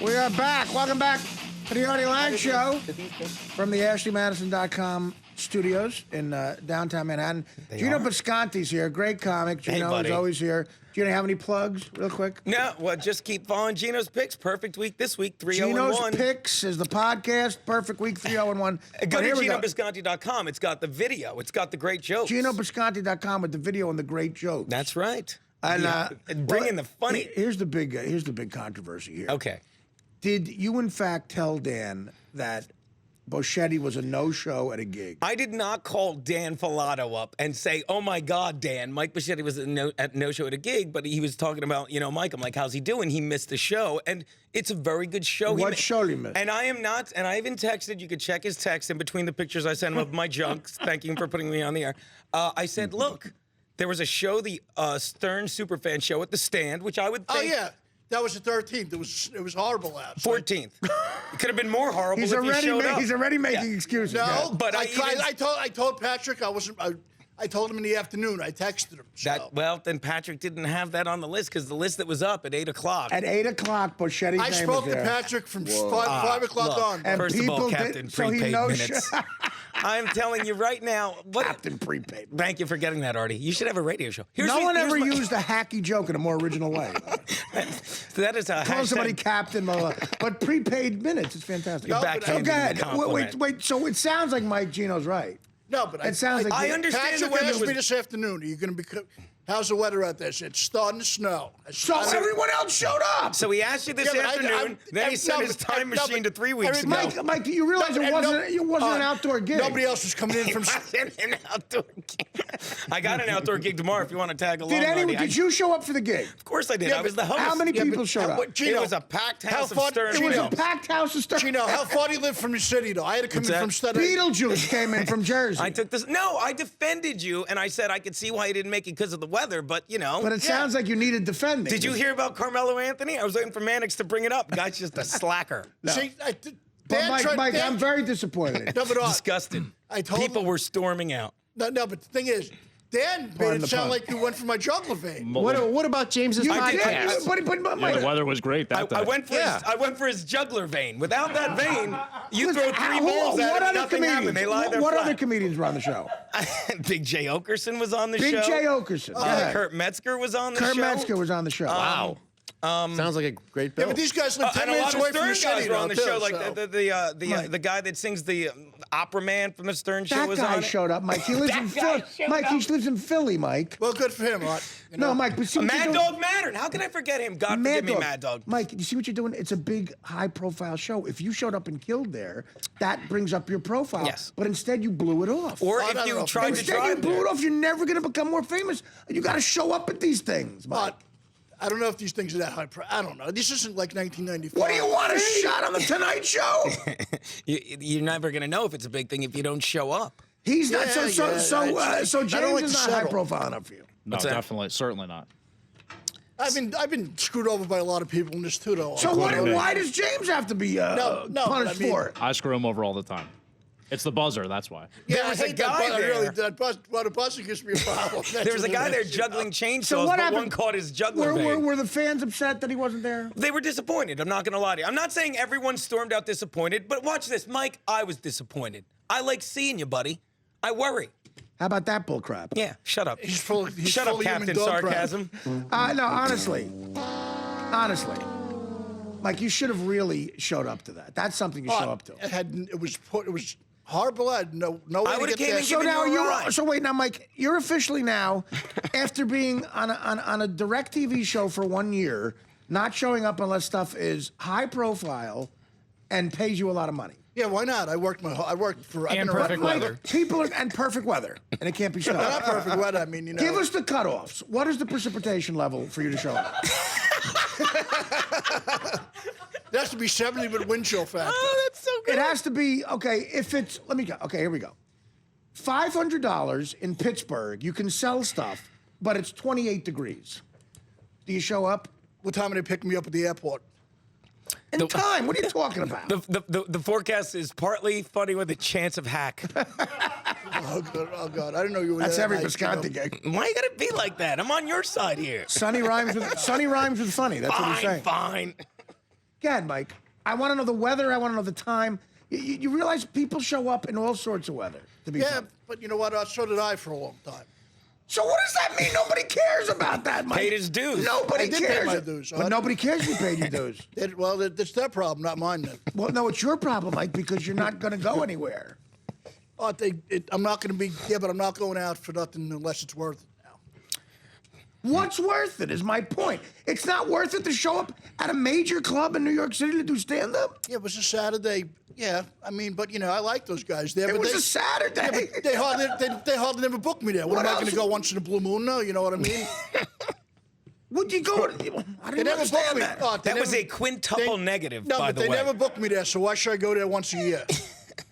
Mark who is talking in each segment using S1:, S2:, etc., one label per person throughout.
S1: We are back. Welcome back to the Artie Lange Show from the AshleyMadison.com studios in downtown Manhattan. Geno Bisconte's here. Great comic. Geno is always here. Geno, have any plugs real quick?
S2: No, well, just keep following Geno's Picks. Perfect week this week, 3-0-1.
S1: Geno's Picks is the podcast. Perfect week, 3-0-1.
S2: Go to GenoBisconte.com. It's got the video. It's got the great jokes.
S1: GenoBisconte.com with the video and the great jokes.
S2: That's right.
S1: And
S2: bring in the funny.
S1: Here's the big controversy here.
S2: Okay.
S1: Did you in fact tell Dan that Boschetti was a no-show at a gig?
S2: I did not call Dan Filato up and say, "Oh my God, Dan, Mike Boschetti was a no-show at a gig," but he was talking about, Mike. I'm like, "How's he doing?" He missed the show, and it's a very good show.
S1: What show did he miss?
S2: And I am not. And I even texted. You could check his text in between the pictures I sent him of my junk, thanking him for putting me on the air. I said, "Look, there was a show, the Stern Superfan show at the Stand, which I would think."
S3: Oh yeah. That was the 13th. It was horrible out.
S2: 14th. It could have been more horrible if he showed up.
S1: He's already making excuses.
S3: No,
S2: but
S3: I told Patrick I wasn't. I told him in the afternoon. I texted him. So.
S2: Well, then Patrick didn't have that on the list because the list that was up at 8 o'clock.
S1: At 8 o'clock, Boschetti's
S3: I spoke to Patrick from 5 o'clock on.
S1: And
S2: First of all, Captain Prepaid Minutes. I'm telling you right now.
S1: Captain Prepaid.
S2: Thank you for getting that, Artie. You should have a radio show.
S1: No one ever used a hacky joke in a more original way.
S2: That is a
S1: Call somebody Captain, but prepaid minutes. It's fantastic.
S2: You're backhanding the compliment.
S1: Wait. So it sounds like Mike Geno's right.
S3: No, but
S1: it sounds like
S2: I understand.
S3: Patrick asked me this afternoon. Are you going to be? How's the weather out there? It's starting to snow.
S1: So everyone else showed up.
S2: So he asked you this afternoon. Then he sent his time machine to 3 weeks ago.
S1: Mike, you realize it wasn't an outdoor gig.
S3: Nobody else was coming in from.
S2: An outdoor gig. I got an outdoor gig tomorrow if you want to tag along.
S1: Did you show up for the gig?
S2: Of course I did. I was the host.
S1: How many people showed up?
S2: It was a packed house of Stern.
S1: It was a packed house of Stern.
S3: Geno, how far do you live from the city, though? I had to come in from Staten Island.
S1: Beetlejuice came in from Jersey.
S2: I took this. No, I defended you, and I said I could see why you didn't make it because of the weather, but
S1: But it sounds like you needed defending.
S2: Did you hear about Carmelo Anthony? I was waiting for Mannix to bring it up. Guy's just a slacker.
S1: No.
S3: See,
S1: Mike, I'm very disappointed.
S3: No, but
S2: disgusted.
S3: People
S2: were storming out.
S3: No, but the thing is, Dan made it sound like you went for my juggler vein.
S4: What about James's podcast?
S5: The weather was great that day.
S2: I went for his juggler vein. Without that vein, you throw 3 balls at it, nothing happened. They lie there
S1: What
S2: flat.
S1: other comedians were on the show?
S2: Big J. Okerson was on the show.
S1: Big J. Okerson.
S2: Kurt Metzger was on the show.
S1: Kurt Metzger was on the show.
S4: Wow. Sounds like a great bill.
S3: Yeah, but these guys live 10 minutes away from the city.
S2: Guys were on the show, like the guy that sings the opera man from the Stern show was on.
S1: That guy showed up, Mike. He lives in Philly. Mike, he lives in Philly, Mike.
S3: Well, good for him, Art.
S1: No, Mike, but see what
S2: Mad Dog Mattern. How can I forget him? God forgive me, Mad Dog.
S1: Mike, you see what you're doing? It's a big, high-profile show. If you showed up and killed there, that brings up your profile.
S2: Yes.
S1: But instead, you blew it off.
S2: Or if you tried to drive
S1: Instead, you blew it off. You're never going to become more famous. You got to show up at these things, Mike.
S3: I don't know if these things are that high. I don't know. This isn't like 1995.
S1: What do you want, a shot on the Tonight Show?
S2: You're never going to know if it's a big thing if you don't show up.
S1: He's not. So James is not high profile enough for you.
S5: No, definitely, certainly not.
S3: I've been screwed over by a lot of people in this too, though.
S1: So why does James have to be punished for it?
S5: I screw him over all the time. It's the buzzer, that's why.
S3: Yeah, I hate that buzzer. Really, the buzzer gives me a problem.
S2: There was a guy there juggling chainsaws, but one caught his juggler vein.
S1: Were the fans upset that he wasn't there?
S2: They were disappointed. I'm not going to lie to you. I'm not saying everyone stormed out disappointed, but watch this. Mike, I was disappointed. I like seeing you, buddy. I worry.
S1: How about that bullcrap?
S2: Yeah, shut up.
S3: Shut
S2: up, Captain Sarcasm.
S1: No, honestly. Mike, you should have really showed up to that. That's something you show up to.
S3: It was horrible. I had no way
S2: I would
S3: to
S2: have
S3: get
S2: came
S3: there.
S2: and given you a ride.
S1: So wait, now, Mike, you're officially now, after being on a DirecTV show for 1 year, not showing up unless stuff is high profile and pays you a lot of money.
S3: Yeah, why not? I worked for
S5: And perfect weather.
S1: And perfect weather, and it can't be shown.
S3: Not perfect weather. I mean,
S1: Give us the cutoffs. What is the precipitation level for you to show up?
S3: It has to be 70 with wind chill factor.
S2: Oh, that's so good.
S1: It has to be, okay, if it's, let me go. Okay, here we go. $500 in Pittsburgh, you can sell stuff, but it's 28 degrees. Do you show up?
S3: What time did they pick me up at the airport?
S1: In time. What are you talking about?
S2: The forecast is partly funny with a chance of hack.
S3: Oh, God. I didn't know you were
S1: That's
S3: there.
S1: every Bisconte gig.
S2: Why you gotta be like that? I'm on your side here.
S1: Sonny rhymes with funny. That's what he's saying.
S2: Fine.
S1: Go ahead, Mike. I want to know the weather. I want to know the time. You realize people show up in all sorts of weather to be
S3: Yeah,
S1: funny.
S3: but you know what? So did I for a long time.
S1: So what does that mean? Nobody cares about that, Mike.
S2: Paid his dues.
S1: Nobody
S3: I did pay
S1: cares.
S3: my dues.
S1: But nobody cares you paid your dues.
S3: Well, that's their problem, not mine then.
S1: Well, no, it's your problem, Mike, because you're not going to go anywhere.
S3: Oh, I'm not going to be. Yeah, but I'm not going out for nothing unless it's worth it now.
S1: What's worth it is my point. It's not worth it to show up at a major club in New York City to do stand-up.
S3: Yeah, it was a Saturday. Yeah, I mean, but you know, I like those guys there.
S1: It
S3: but
S1: was
S3: they,
S1: a Saturday.
S3: Yeah, but they hardly never book me there. What am I going to go once in a blue moon? No, you know what I mean.
S1: Would you go? I
S3: They
S1: don't
S3: never booked
S1: understand
S3: me.
S1: that.
S3: Oh, they
S2: That was
S3: never-
S2: a quintuple
S3: they-
S2: negative,
S3: No,
S2: by
S3: but
S2: the
S3: they
S2: way.
S3: never booked me there, so why should I go there once a year?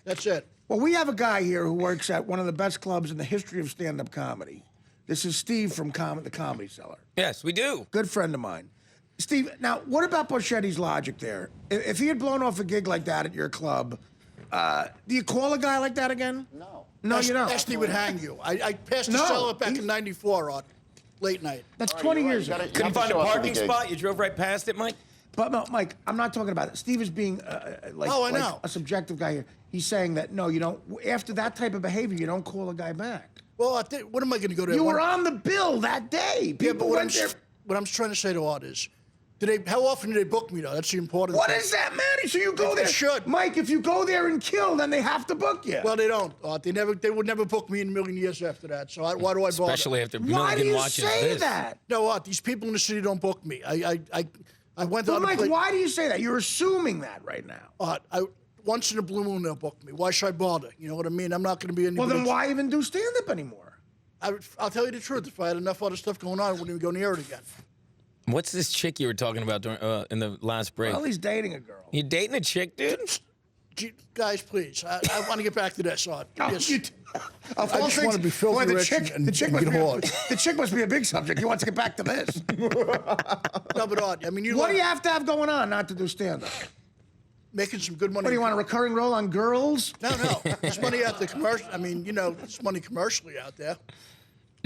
S3: That's it.
S1: Well, we have a guy here who works at one of the best clubs in the history of stand-up comedy. This is Steve from the Comedy Cellar.
S2: Yes, we do.
S1: Good friend of mine. Steve, now, what about Borchetti's logic there? If he had blown off a gig like that at your club, do you call a guy like that again?
S3: No.
S1: No, you don't.
S3: Esty would hang you. I passed the
S1: No,
S3: cellar back
S1: he-
S3: in '94 on late night.
S1: That's 20 years ago.
S2: Couldn't find a parking spot. You drove right past it, Mike.
S1: But no, Mike, I'm not talking about it. Steve is being like,
S3: Oh, I
S1: like
S3: know.
S1: a subjective guy here. He's saying that, no, you don't. After that type of behavior, you don't call a guy back.
S3: Well, what am I going to go to?
S1: You were on the bill that day. People
S3: Yeah, but
S1: went there.
S3: what I'm trying to say to Art is, how often do they book me though? That's the important
S1: What
S3: thing.
S1: does that matter? So you go
S3: They
S1: there.
S3: should.
S1: Mike, if you go there and kill, then they have to book you.
S3: Well, they don't. Art. They would never book me in a million years after that. So why do I bother?
S2: Especially after
S1: why do
S2: million
S1: you
S2: watches
S1: say
S2: this.
S1: that?
S3: No, Art. These people in the city don't book me. I went
S1: Well,
S3: on
S1: Mike, why do you say that? You're assuming that right now.
S3: Art, once in a blue moon they'll book me. Why should I bother? You know what I mean? I'm not going to be any.
S1: Well, then why even do stand-up anymore?
S3: I'll tell you the truth. If I had enough other stuff going on, I wouldn't even go near it again.
S2: What's this chick you were talking about during, in the last break?
S1: Well, he's dating a girl.
S2: You dating a chick, dude?
S3: Guys, please. I want to get back to this, Art.
S1: Oh,
S3: Yes.
S1: Of
S3: I
S1: all
S3: just
S1: things-
S3: wanna be filthy
S1: boy, the
S3: rich
S1: chick,
S3: and
S1: the chick
S3: get
S1: must be,
S3: hard.
S1: the chick must be a big subject. He wants to get back to this.
S3: No, but Art, I mean,
S1: What do you have to have going on not to do stand-up?
S3: making some good money.
S1: What do you want, a recurring role on Girls?
S3: No. There's money out there commercial. I mean, there's money commercially out there.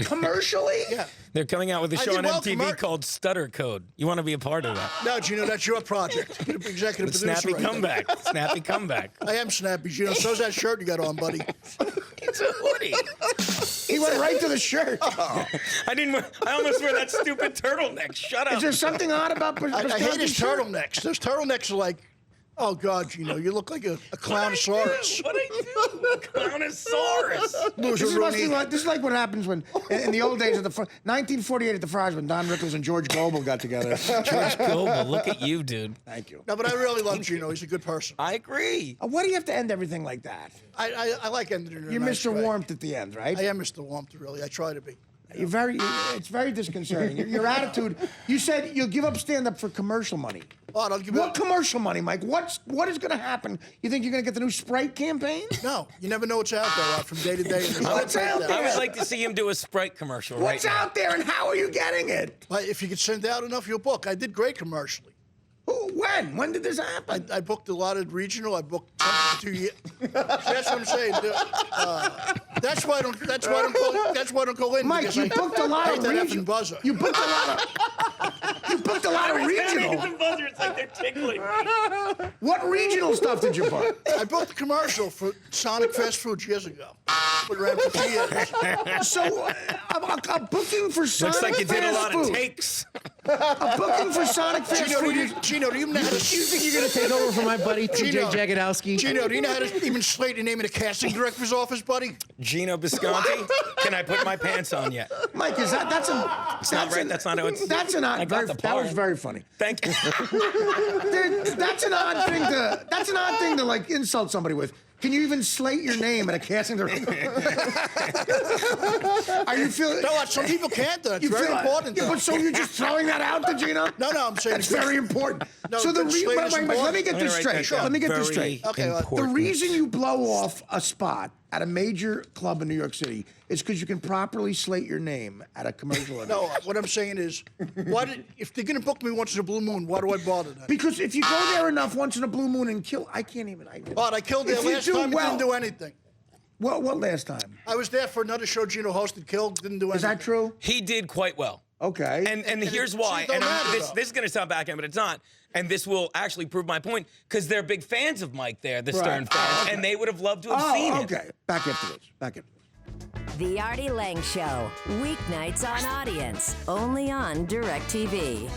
S1: Commercially?
S3: Yeah.
S2: They're coming out with a
S3: I
S2: show
S3: did
S2: on
S3: well
S2: MTV called Stutter Code. You want to be a part of that?
S3: No, Gino, that's your project. You're the executive producer.
S2: Snappy
S3: right there.
S2: comeback. Snappy comeback.
S3: I am snappy, Gino. So's that shirt you got on, buddy.
S2: It's a hoodie.
S1: He went right to the shirt.
S2: I almost wear that stupid turtleneck. Shut up.
S1: Is there something odd about
S3: I hate his
S1: shirt?
S3: turtlenecks. Those turtlenecks are like, oh, God, Gino, you look like a clownosaurus.
S2: What I do? A clownosaurus.
S3: Loser Rooney.
S1: This is like what happens when, in the old days of the 1948 at the Fry's, when Don Rickles and George Goebel got together.
S2: George Goebel, look at you, dude.
S1: Thank you.
S3: No, but I really love Gino. He's a good person.
S2: I agree.
S1: Why do you have to end everything like that?
S3: I like ending it in a
S1: You're
S3: nice
S1: Mr.
S3: way.
S1: Warmth at the end, right?
S3: I am Mr. Warmth, really. I try to be.
S1: It's very disconcerting. Your attitude. You said you'll give up stand-up for commercial money.
S3: Oh, I'll give
S1: What
S3: up.
S1: commercial money, Mike? What is going to happen? You think you're going to get the new Sprite campaign?
S3: No, you never know what's out there, Rod, from day to day. There's
S1: What's
S3: nothing
S1: out
S3: out
S1: there?
S2: I would like to see him do a Sprite commercial
S1: What's
S2: right now.
S1: out there, and how are you getting it?
S3: But if you could send out enough, you'll book. I did great commercially.
S1: When? When did this happen?
S3: I booked a lot of regional. I booked something for 2 years. That's what I'm saying. That's why I don't. That's why I don't go in.
S1: Mike,
S3: because
S1: you
S3: I
S1: booked a lot
S3: hate
S1: of
S3: that effing
S1: regional.
S3: buzzer.
S1: You booked a lot of. You booked a lot of regional.
S2: It's like they're tickling.
S1: What regional stuff did you book?
S3: I booked a commercial for Sonic Fast Food years ago. It ran for 2 years.
S1: So, a booking for Sonic
S2: Looks like you did a
S1: Fast
S2: lot
S1: Food.
S2: of takes.
S1: A booking for Sonic Fast Food.
S3: Gino, do you know how to?
S4: You think you're gonna take over for my buddy
S3: Gino.
S4: TJ Jagodowski?
S3: Gino, do you know how to even slate the name of the casting director's office, buddy?
S2: Geno Bisconte. Can I put my pants on yet?
S1: Mike, that's an.
S2: That's not right. That's not how it's.
S1: That's an odd.
S2: I got the
S1: That was
S2: part.
S1: very funny.
S2: Thank you.
S1: That's an odd thing to. That's an odd thing to like insult somebody with. Can you even slate your name at a casting director? Are you feeling?
S3: No, some people can't. Though. It's very important.
S1: Yeah,
S3: though.
S1: but so you're just throwing that out to Gino?
S3: No, I'm saying
S1: That's very important.
S3: No,
S1: so the
S3: but slate is
S1: Mike, let me
S3: important.
S1: get
S2: I'm
S1: this
S2: gonna write that
S1: straight.
S2: down.
S1: Let me get this
S2: Very
S1: straight.
S3: Okay,
S1: The
S2: important.
S1: reason you blow off a spot at a major club in New York City is because you can properly slate your name at a commercial event.
S3: No, what I'm saying is, if they're gonna book me once in a blue moon, why do I bother then?
S1: Because if you go there enough once in a blue moon and kill, I can't even.
S3: But I killed there
S1: If you
S3: last
S1: do
S3: time.
S1: well-
S3: It didn't do anything.
S1: What last time?
S3: I was there for another show Gino hosted. Killed. Didn't do anything.
S1: Is that true?
S2: He did quite well.
S1: Okay.
S2: And here's why.
S3: don't
S2: And
S3: matter,
S2: this
S3: though.
S2: is going to sound backhand, but it's not. And this will actually prove my point because they're big fans of Mike there, the Stern fans, and they would have loved to have seen it.
S1: Okay. Back into this. Back into this.
S6: The Artie Lange Show, weeknights on Audience, only on DirecTV.